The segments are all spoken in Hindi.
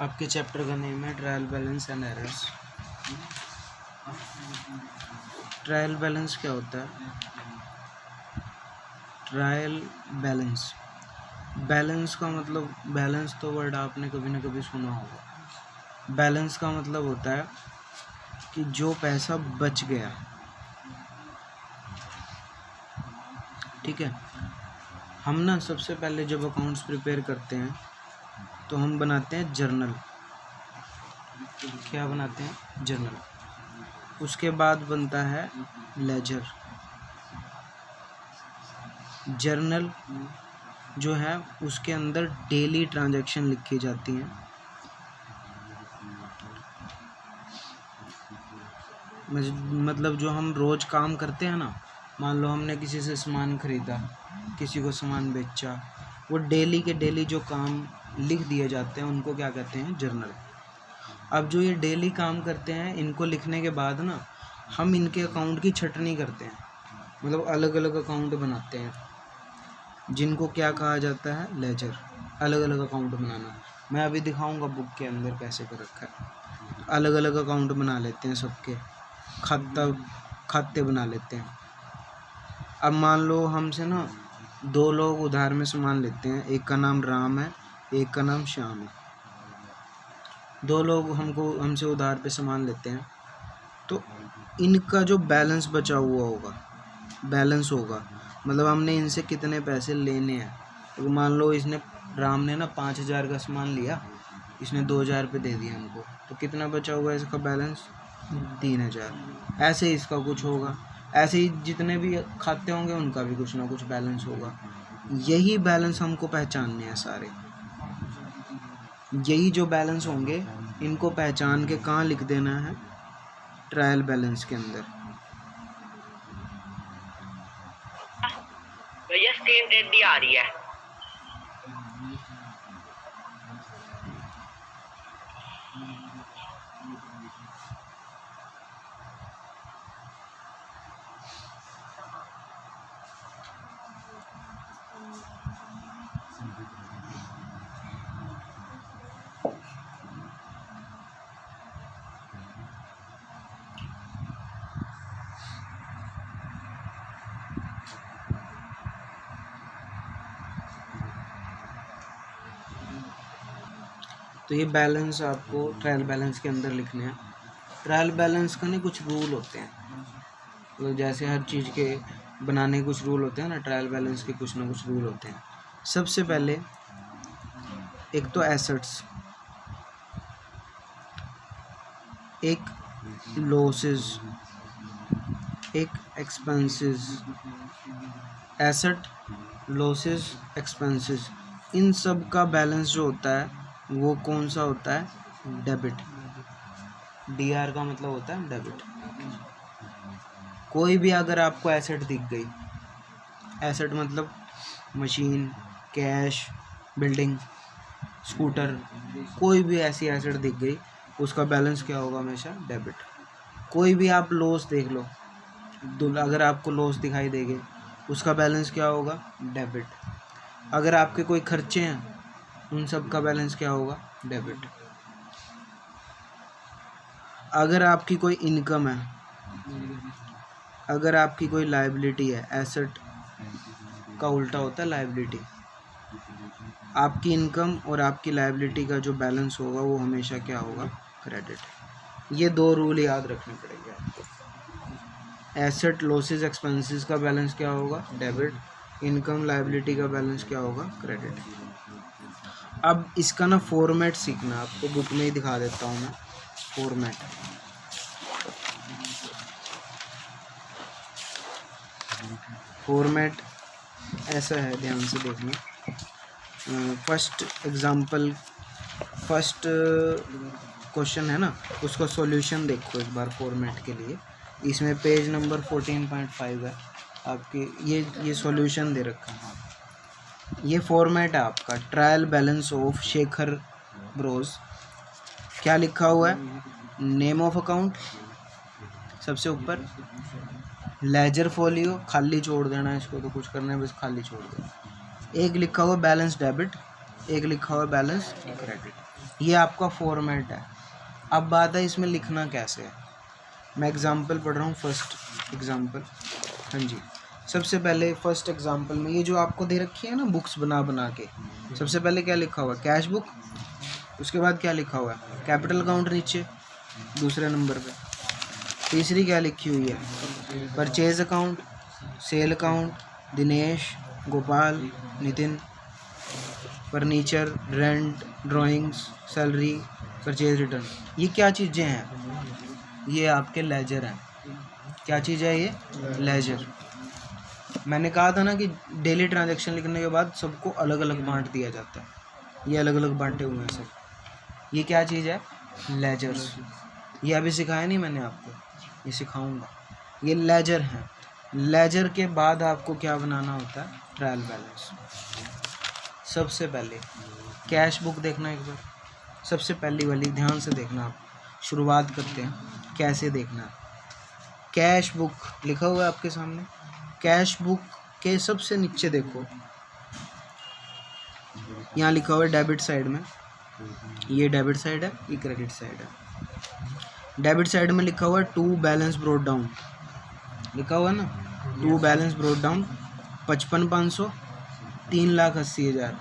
आपके चैप्टर का नेम है trial balance and errors. Trial balance क्या होता है? ट्रायल बैलेंस, बैलेंस का मतलब, बैलेंस तो वर्ड आपने कभी ना कभी सुना होगा। बैलेंस का मतलब होता है कि जो पैसा बच गया, ठीक है। हम ना सबसे पहले जब अकाउंट्स प्रिपेयर करते हैं तो हम बनाते हैं जर्नल। क्या बनाते हैं? जर्नल। उसके बाद बनता है लेजर। जर्नल जो है उसके अंदर डेली ट्रांजैक्शन लिखी जाती हैं। मतलब जो हम रोज़ काम करते हैं ना, मान लो हमने किसी से सामान ख़रीदा, किसी को सामान बेचा, वो डेली के डेली जो काम लिख दिए जाते हैं उनको क्या कहते हैं? जर्नल। अब जो ये डेली काम करते हैं, इनको लिखने के बाद ना हम इनके अकाउंट की छटनी करते हैं, मतलब अलग अलग अकाउंट बनाते हैं, जिनको क्या कहा जाता है? लेजर। अलग अलग अकाउंट बनाना, मैं अभी दिखाऊंगा बुक के अंदर कैसे कर रखा है। अलग अलग अकाउंट बना लेते हैं, सबके खाते बना लेते हैं। अब मान लो हमसे ना दो लोग उधार में सामान लेते हैं, एक का नाम राम है, एक का नाम श्याम है। दो लोग हमसे उधार पे सामान लेते हैं, तो इनका जो बैलेंस बचा हुआ होगा, बैलेंस होगा, मतलब हमने इनसे कितने पैसे लेने हैं। तो मान लो राम ने ना 5,000 का सामान लिया, इसने 2,000 रुपये दे दिया हमको, तो कितना बचा हुआ है इसका बैलेंस? 3,000। ऐसे ही इसका कुछ होगा, ऐसे ही जितने भी खाते होंगे उनका भी कुछ ना कुछ बैलेंस होगा। यही बैलेंस हमको पहचानने हैं सारे। यही जो बैलेंस होंगे इनको पहचान के कहाँ लिख देना है? ट्रायल बैलेंस के अंदर। भैया स्क्रीन रेडी आ रही है। तो ये बैलेंस आपको ट्रायल बैलेंस के अंदर लिखने हैं। ट्रायल बैलेंस का नहीं कुछ रूल होते हैं, तो जैसे हर चीज़ के बनाने के कुछ रूल होते हैं ना, ट्रायल बैलेंस के कुछ ना कुछ रूल होते हैं। सबसे पहले एक तो एसेट्स, एक लॉसेस, एक एक्सपेंसेस। एसेट, लॉसेस, एक्सपेंसेस, इन सब का बैलेंस जो होता है वो कौन सा होता है? डेबिट। DR का मतलब होता है डेबिट। कोई भी अगर आपको एसेट दिख गई, एसेट मतलब मशीन, कैश, बिल्डिंग, स्कूटर, कोई भी ऐसी एसेट दिख गई, उसका बैलेंस क्या होगा? हमेशा डेबिट। कोई भी आप लॉस देख लो, अगर आपको लॉस दिखाई देगी, उसका बैलेंस क्या होगा? डेबिट। अगर आपके कोई खर्चे हैं, उन सब का बैलेंस क्या होगा? डेबिट। अगर आपकी कोई इनकम है, अगर आपकी कोई लायबिलिटी है, एसेट का उल्टा होता है लायबिलिटी। आपकी इनकम और आपकी लायबिलिटी का जो बैलेंस होगा वो हमेशा क्या होगा? क्रेडिट। ये दो रूल याद रखने पड़ेंगे आपको। एसेट, लॉसेस, एक्सपेंसेस का बैलेंस क्या होगा? डेबिट। इनकम, लायबिलिटी का बैलेंस क्या होगा? क्रेडिट। अब इसका ना फॉर्मेट सीखना, आपको बुक में ही दिखा देता हूँ मैं फॉर्मेट। फॉर्मेट ऐसा है, ध्यान से देखना। फर्स्ट एग्जांपल, फर्स्ट क्वेश्चन है ना, उसका सॉल्यूशन देखो एक बार फॉर्मेट के लिए। इसमें पेज नंबर 14.5 है आपके, ये सॉल्यूशन दे रखा है। ये फॉर्मेट है आपका trial balance of Shekhar Bros. क्या लिखा हुआ है? नेम ऑफ अकाउंट सबसे ऊपर, लेजर फोलियो खाली छोड़ देना है इसको, तो कुछ करना है बस खाली छोड़ देना। एक लिखा हुआ बैलेंस डेबिट, एक लिखा हुआ बैलेंस क्रेडिट। ये आपका फॉर्मेट है। अब बात है इसमें लिखना कैसे है। मैं एग्जांपल पढ़ रहा हूँ, फर्स्ट एग्जांपल। हाँ जी, सबसे पहले फर्स्ट एग्जांपल में ये जो आपको दे रखी है ना बुक्स बना बना के, सबसे पहले क्या लिखा हुआ है, कैश बुक। उसके बाद क्या लिखा हुआ है, कैपिटल अकाउंट नीचे दूसरे नंबर पे। तीसरी क्या लिखी हुई है, purchase account, sale account, Dinesh, Gopal, Nitin, furniture, rent, drawings, salary, purchase return. ये क्या चीज़ें हैं, ये आपके लेजर हैं। क्या चीज़ है ये, लेजर। मैंने कहा था ना कि डेली ट्रांजैक्शन लिखने के बाद सबको अलग अलग बांट दिया जाता है। ये अलग अलग बांटे हुए हैं सब। ये क्या चीज़ है, लेजर्स। ये अभी सिखाया नहीं मैंने आपको, ये सिखाऊंगा। ये लेजर हैं। लेजर के बाद आपको क्या बनाना होता है, ट्रायल बैलेंस। सबसे पहले कैश बुक देखना एक बार, सबसे पहली वाली ध्यान से देखना। आप शुरुआत करते हैं कैसे देखना है। कैश बुक लिखा हुआ है आपके सामने। कैश बुक के सबसे नीचे देखो, यहाँ लिखा हुआ है डेबिट साइड में। ये डेबिट साइड है, ये क्रेडिट साइड है। डेबिट साइड में लिखा हुआ है टू बैलेंस ब्रोट डाउन, लिखा हुआ है ना, टू बैलेंस ब्रोट डाउन 55,500, 3,80,000।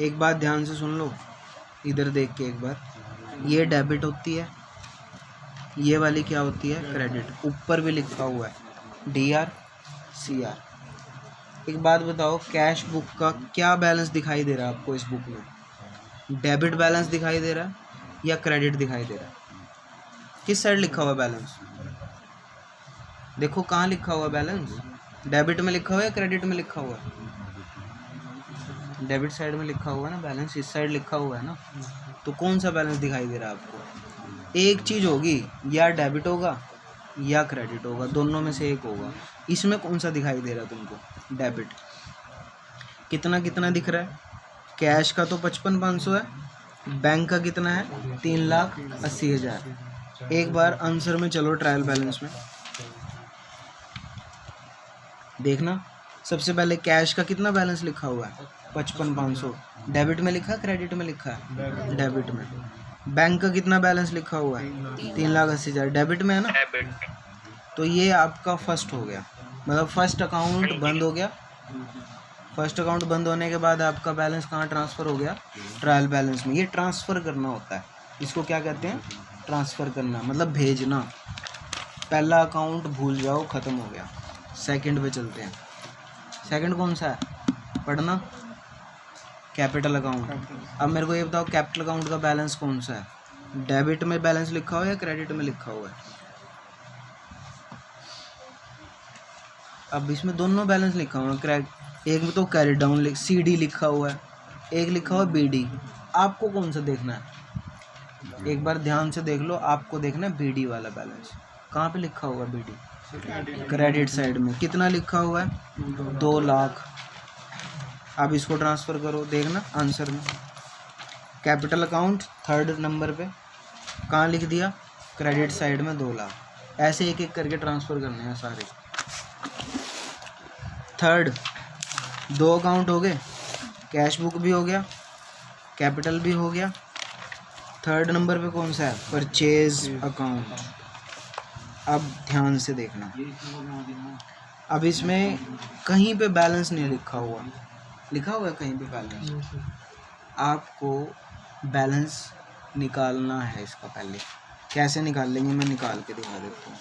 एक बात ध्यान से सुन लो, इधर देख के एक बार। ये डेबिट होती है, ये वाली क्या होती है, क्रेडिट। ऊपर भी लिखा हुआ है DR CR। एक बात बताओ, कैश बुक का क्या बैलेंस दिखाई दे रहा है आपको इस बुक में, डेबिट बैलेंस दिखाई दे रहा है या क्रेडिट दिखाई दे रहा है? किस साइड लिखा हुआ बैलेंस, देखो कहाँ लिखा हुआ बैलेंस, डेबिट में लिखा हुआ है या क्रेडिट में लिखा हुआ है? डेबिट साइड में लिखा हुआ है ना बैलेंस, इस साइड लिखा हुआ है ना। तो कौन सा बैलेंस दिखाई दे रहा है आपको? एक चीज़ होगी, या डेबिट होगा या क्रेडिट होगा, दोनों में से एक होगा। इसमें कौन सा दिखाई दे रहा है तुमको, डेबिट। कितना कितना दिख रहा है, कैश का तो 55,500 है, बैंक का कितना है 3,80,000। एक बार आंसर में चलो, ट्रायल बैलेंस में देखना। सबसे पहले कैश का कितना बैलेंस लिखा हुआ है, 55,500। डेबिट में लिखा है, क्रेडिट में लिखा है, डेबिट में। बैंक का कितना बैलेंस लिखा हुआ है, 3,80,000, डेबिट में है ना। डेबिट। तो ये आपका फर्स्ट हो गया, मतलब फर्स्ट अकाउंट बंद हो गया। फर्स्ट अकाउंट बंद होने के बाद आपका बैलेंस कहाँ ट्रांसफ़र हो गया, ट्रायल बैलेंस में। ये ट्रांसफ़र करना होता है, इसको क्या कहते हैं, ट्रांसफ़र करना, मतलब भेजना। पहला अकाउंट भूल जाओ, ख़त्म हो गया। सेकंड पे चलते हैं। सेकंड कौन सा है, पढ़ना, कैपिटल अकाउंट। अब मेरे को ये बताओ, कैपिटल अकाउंट का बैलेंस कौन सा है, डेबिट में बैलेंस लिखा हुआ है या क्रेडिट में लिखा हुआ है? अब इसमें दोनों बैलेंस लिखा हुआ है। एक में तो कैरी डाउन CD लिखा हुआ है, एक लिखा हुआ है BD। आपको कौन सा देखना है, एक बार ध्यान से देख लो। आपको देखना है BD वाला बैलेंस। कहाँ पे लिखा हुआ है BD, क्रेडिट साइड में। कितना लिखा हुआ है, 2 लाख। अब इसको ट्रांसफ़र करो, देखना आंसर में। कैपिटल अकाउंट थर्ड नंबर पे, कहाँ लिख दिया, क्रेडिट साइड में 2 लाख। ऐसे एक एक करके ट्रांसफ़र करने हैं सारे। थर्ड 2 अकाउंट हो गए, कैश बुक भी हो गया, कैपिटल भी हो गया। थर्ड नंबर पे कौन सा है, परचेज अकाउंट। अब ध्यान से देखना, अब इसमें कहीं पे बैलेंस नहीं लिखा हुआ, लिखा हुआ है कहीं पे बैलेंस। आपको बैलेंस निकालना है इसका। पहले कैसे निकाल लेंगे, मैं निकाल के दिखा देता हूँ।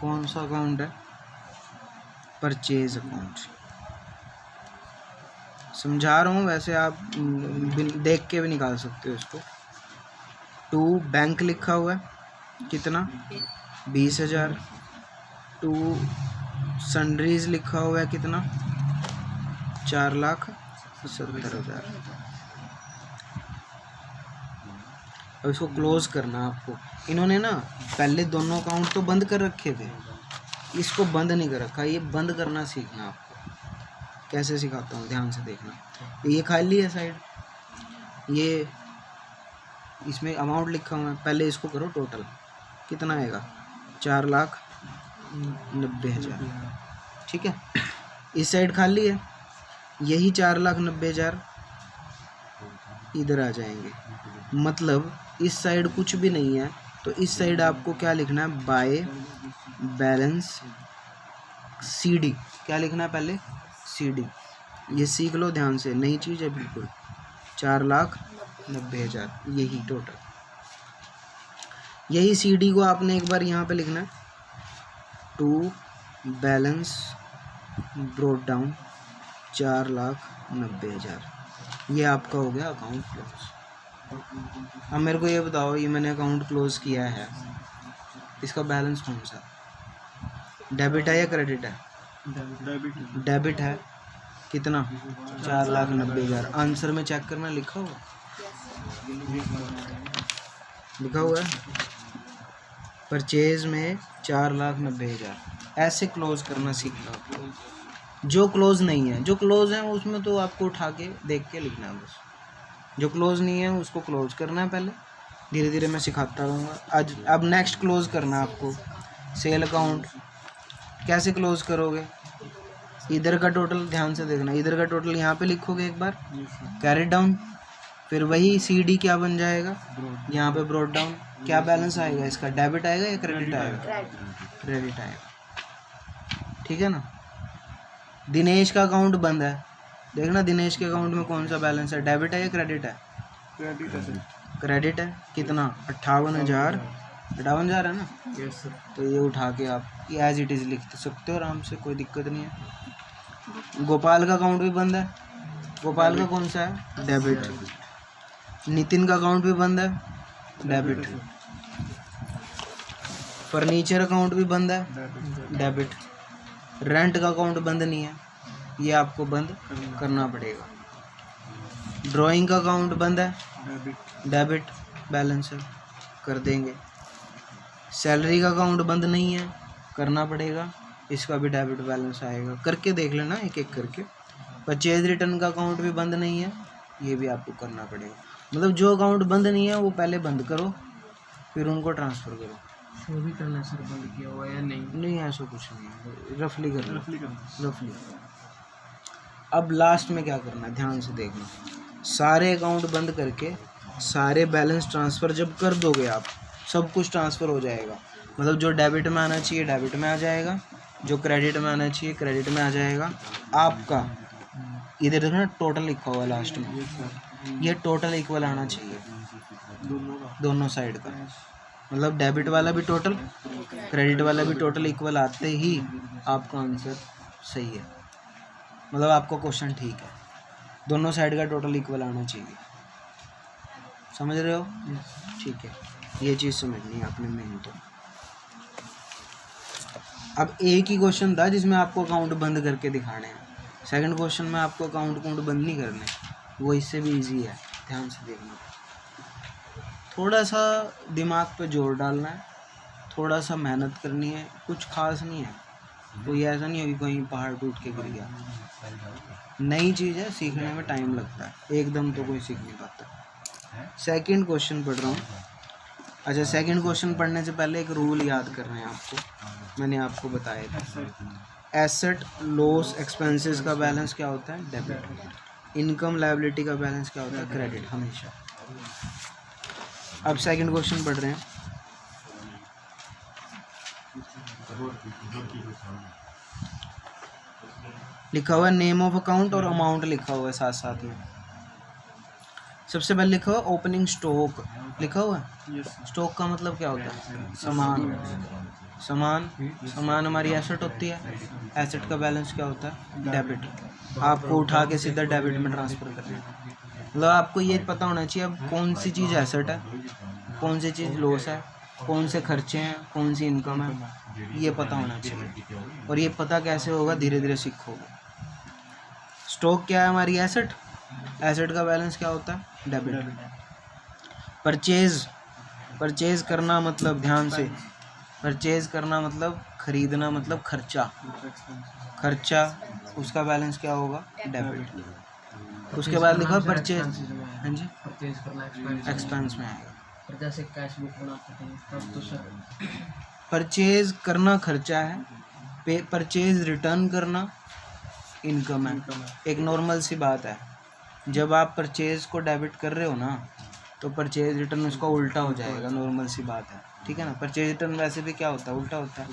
कौन सा अकाउंट है, परचेज अकाउंट। समझा रहा हूँ, वैसे आप देख के भी निकाल सकते हो इसको। 2 बैंक लिखा हुआ है, कितना, 20,000। 2 सन्ड्रीज लिखा हुआ है, कितना, 4,70,000। अब इसको क्लोज करना आपको। इन्होंने ना पहले दोनों अकाउंट तो बंद कर रखे थे, इसको बंद नहीं कर रखा। ये बंद करना सीखना आपको। कैसे सिखाता हूँ, ध्यान से देखना। ये खाली है साइड, ये इसमें अमाउंट लिखा हुआ है। पहले इसको करो टोटल, कितना आएगा, 4,90,000। ठीक है। इस साइड खाली है, यही 4,90,000 इधर आ जाएंगे। मतलब इस साइड कुछ भी नहीं है, तो इस साइड आपको क्या लिखना है, बाय बैलेंस CD। क्या लिखना है पहले, CD। ये सीख लो ध्यान से, नई चीज़ है बिल्कुल। 4,90,000 यही टोटल, यही CD को आपने एक बार यहाँ पे लिखना है, टू बैलेंस ब्रोट डाउन 4,90,000। ये आपका हो गया अकाउंट क्लोज। अब मेरे को ये बताओ, ये मैंने अकाउंट क्लोज किया है, इसका बैलेंस कौन सा, डेबिट है या क्रेडिट है? डेबिट है। कितना, 4,90,000। आंसर में चेक करना, लिखा हुआ है परचेज में 4,90,000। ऐसे क्लोज करना सीख लो। जो क्लोज नहीं है, जो क्लोज है उसमें तो आपको उठा के देख के लिखना है बस। जो क्लोज नहीं है उसको क्लोज करना है पहले, धीरे धीरे मैं सिखाता रहूँगा। आज अब नेक्स्ट क्लोज करना है आपको सेल अकाउंट। कैसे क्लोज करोगे, इधर का टोटल ध्यान से देखना, इधर का टोटल यहाँ पे लिखोगे एक बार, कैरी डाउन, फिर वही CD क्या बन जाएगा, यहाँ पे ब्रोट डाउन। क्या बैलेंस आएगा इसका, डेबिट आएगा या क्रेडिट आएगा? क्रेडिट आएगा, ठीक है ना। दिनेश का अकाउंट बंद है, देखना दिनेश के अकाउंट में कौन सा बैलेंस है, डेबिट है या क्रेडिट है? क्रेडिट है। कितना, 58,000 है ना। Yes sir. तो ये उठा के आप एज इट इज़ लिख सकते हो आराम से, कोई दिक्कत नहीं है। गोपाल का अकाउंट भी बंद है, गोपाल का कौन सा है, डेबिट। नितिन का अकाउंट भी बंद है, डेबिट। फर्नीचर अकाउंट भी बंद है, डेबिट। रेंट का अकाउंट बंद नहीं है, ये आपको बंद करना पड़ेगा। ड्राइंग का अकाउंट बंद है, डेबिट बैलेंस है, कर देंगे। सैलरी का अकाउंट बंद नहीं है, करना पड़ेगा, इसका भी डेबिट बैलेंस आएगा। करके देख लेना एक एक करके। परचेज रिटर्न का अकाउंट भी बंद नहीं है, ये भी आपको करना पड़ेगा। मतलब जो अकाउंट बंद नहीं है वो पहले बंद करो, फिर उनको ट्रांसफ़र करो। शो भी करना सर बंद किया हुआ या नहीं? नहीं, ऐसा कुछ नहीं है, रफली करना, रफली। अब लास्ट में क्या करना है, ध्यान से देखना। सारे अकाउंट बंद करके सारे बैलेंस ट्रांसफ़र जब कर दोगे आप, सब कुछ ट्रांसफ़र हो जाएगा। मतलब जो डेबिट में आना चाहिए डेबिट में आ जाएगा, जो क्रेडिट में आना चाहिए क्रेडिट में आ जाएगा। आपका इधर देखो ना, टोटल लिखा हुआ लास्ट में, ये टोटल इक्वल आना चाहिए दोनों साइड का। मतलब डेबिट वाला भी टोटल, क्रेडिट वाला भी टोटल इक्वल आते ही आपका आंसर सही है। मतलब आपका क्वेश्चन ठीक है, दोनों साइड का टोटल इक्वल आना चाहिए। समझ रहे हो? ठीक है, ये चीज़ समझनी है आपने मेन तो। अब एक ही क्वेश्चन था जिसमें आपको अकाउंट बंद करके दिखाने हैं। सेकंड क्वेश्चन में आपको अकाउंट बंद नहीं करने, वो इससे भी इजी है, ध्यान से देखना। थोड़ा सा दिमाग पे जोर डालना है, थोड़ा सा मेहनत करनी है, कुछ खास नहीं है। कोई ऐसा नहीं है कि कहीं पहाड़ टूट के गिर गया। नई चीज़ है, सीखने में टाइम लगता है, एकदम तो कोई सीख नहीं पाता। सेकंड क्वेश्चन पढ़ रहा हूँ। अच्छा, सेकंड क्वेश्चन पढ़ने से पहले एक रूल याद करना है आपको, मैंने आपको बताया था। एसेट लॉस एक्सपेंसेस का बैलेंस क्या होता है, डेबिट। इनकम लायबिलिटी का बैलेंस क्या होता है, क्रेडिट हमेशा। अब सेकंड क्वेश्चन पढ़ रहे हैं। लिखा हुआ है नेम ऑफ अकाउंट और अमाउंट लिखा हुआ है साथ साथ में। सबसे पहले लिखा हुआ ओपनिंग स्टॉक लिखा हुआ है। स्टॉक का मतलब क्या होता है, सामान। सामान हमारी एसेट होती है। एसेट का बैलेंस क्या होता है, डेबिट। आपको उठा के सीधा डेबिट में ट्रांसफ़र करना है। मतलब आपको ये पता होना चाहिए अब कौन सी चीज़ एसेट है, कौन सी चीज़ लॉस है, कौन से खर्चे हैं, कौन सी इनकम है, ये पता होना चाहिए। और ये पता कैसे होगा, धीरे धीरे सीखोगे। स्टॉक क्या है, हमारी एसेट। एसेट का बैलेंस क्या होता है, डेबिट। परचेज करना मतलब, ध्यान से, परचेज करना मतलब खरीदना, मतलब खर्चा, उसका बैलेंस क्या होगा, डेबिट। उसके बाद लिखा परचेज, हाँ जी, परचेज करना एक्सपेंस में आएगा। और जैसे कैश बुक बनाते हैं तब तो सर परचेज करना खर्चा है, परचेज रिटर्न करना इनकम है। एक नॉर्मल सी बात है, जब आप परचेज को डेबिट कर रहे हो ना तो परचेज रिटर्न उसका उल्टा हो जाएगा, नॉर्मल सी बात है, ठीक है ना। परचेज रिटर्न वैसे भी क्या होता है, उल्टा होता है।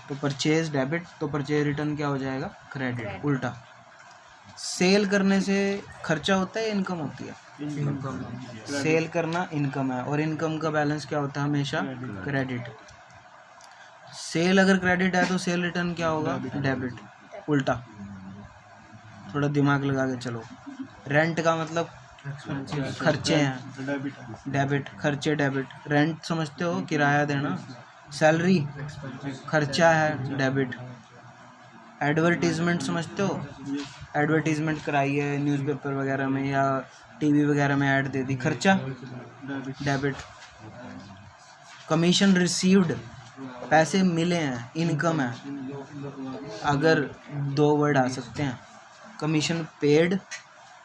तो परचेज डेबिट तो परचेज रिटर्न क्या हो जाएगा, क्रेडिट, उल्टा। सेल करने से खर्चा होता है, इनकम होती है। सेल करना इनकम है, और इनकम का बैलेंस क्या होता है, हमेशा क्रेडिट। सेल अगर क्रेडिट है तो सेल रिटर्न क्या होगा, डेबिट, उल्टा। थोड़ा दिमाग लगा के चलो। रेंट का मतलब खर्चे हैं, डेबिट, खर्चे डेबिट। रेंट समझते हो, किराया देना। सैलरी खर्चा है, डेबिट। एडवर्टीजमेंट समझते हो, एडवर्टीजमेंट कराई है न्यूज़पेपर वगैरह में या टीवी वगैरह में, ऐड दे दी, खर्चा, डेबिट। कमीशन रिसीव्ड, पैसे मिले हैं, इनकम है। अगर 2 वर्ड आ सकते हैं, commission paid,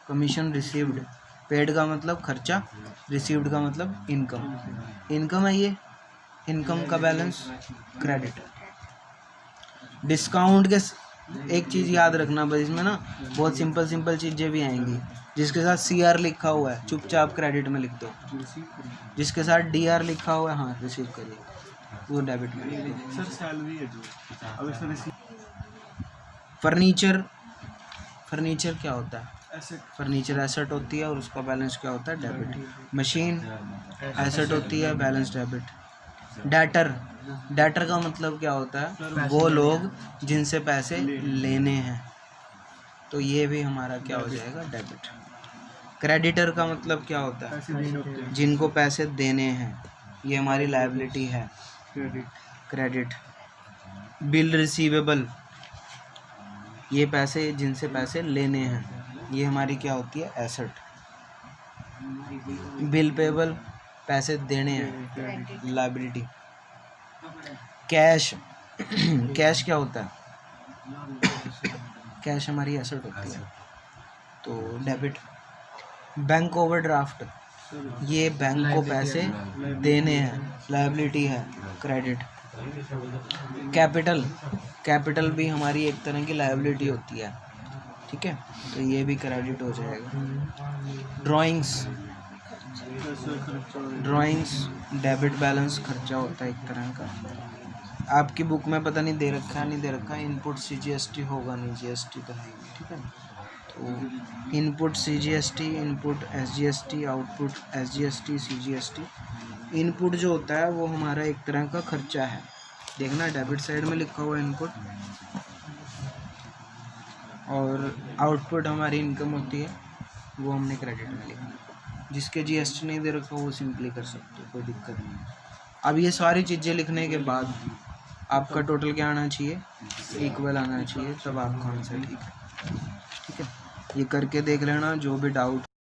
commission received. Paid का मतलब खर्चा, रिसीव्ड का मतलब इनकम। इनकम है ये, इनकम का बैलेंस क्रेडिट। डिस्काउंट के एक चीज़ याद रखना बस, इसमें ना बहुत सिंपल चीज़ें भी आएंगी। जिसके साथ CR लिखा हुआ है चुपचाप क्रेडिट में लिख दो, जिसके साथ DR लिखा हुआ है हाँ रिसीव करिए, वो डेबिट में लिख दो। सर सैलरी है जो अब सर रिसीव फर्नीचर, फर्नीचर क्या होता है, ऐसे फर्नीचर एसेट होती है और उसका बैलेंस क्या होता है, डेबिट। मशीन एसेट होती है, बैलेंस डेबिट। डेटर, डेटर का मतलब क्या होता है, वो लोग जिनसे पैसे लेने हैं, तो ये भी हमारा क्या हो जाएगा, डेबिट। क्रेडिटर का मतलब क्या होता है, पैसे देने होते हैं, जिनको पैसे देने हैं, ये हमारी लायबिलिटी है, क्रेडिट। क्रेडिट। बिल रिसीवेबल, ये पैसे जिनसे पैसे लेने हैं, ये हमारी क्या होती है, एसेट। बिल पेबल, पैसे देने हैं, लायबिलिटी। कैश, कैश क्या होता है, कैश हमारी एसेट होती है, तो डेबिट। बैंक ओवरड्राफ्ट, ये बैंक को पैसे देने हैं, लायबिलिटी है, क्रेडिट। कैपिटल, कैपिटल भी हमारी एक तरह की लायबिलिटी होती है, ठीक है, तो ये भी क्रेडिट हो जाएगा। ड्राइंग्स, ड्राइंग्स डेबिट बैलेंस खर्चा होता है एक तरह का। आपकी बुक में पता नहीं दे रखा है, नहीं दे रखा है, इनपुट CGST होगा नहीं, GST तो है, ठीक है। तो input CGST, input SGST, output SGST, CGST। Input जो होता है वो हमारा एक तरह का खर्चा है, देखना डेबिट साइड में लिखा हुआ है इनपुट, और आउटपुट हमारी इनकम होती है, वो हमने क्रेडिट में लिखा। जिसके GST नहीं दे रखा वो सिंपली कर सकते हो, कोई दिक्कत नहीं है। अब ये सारी चीज़ें लिखने के बाद आपका टोटल क्या आना चाहिए, इक्वल आना चाहिए, तब आपका आंसर ठीक है, ठीक है। ये करके देख लेना, जो भी डाउट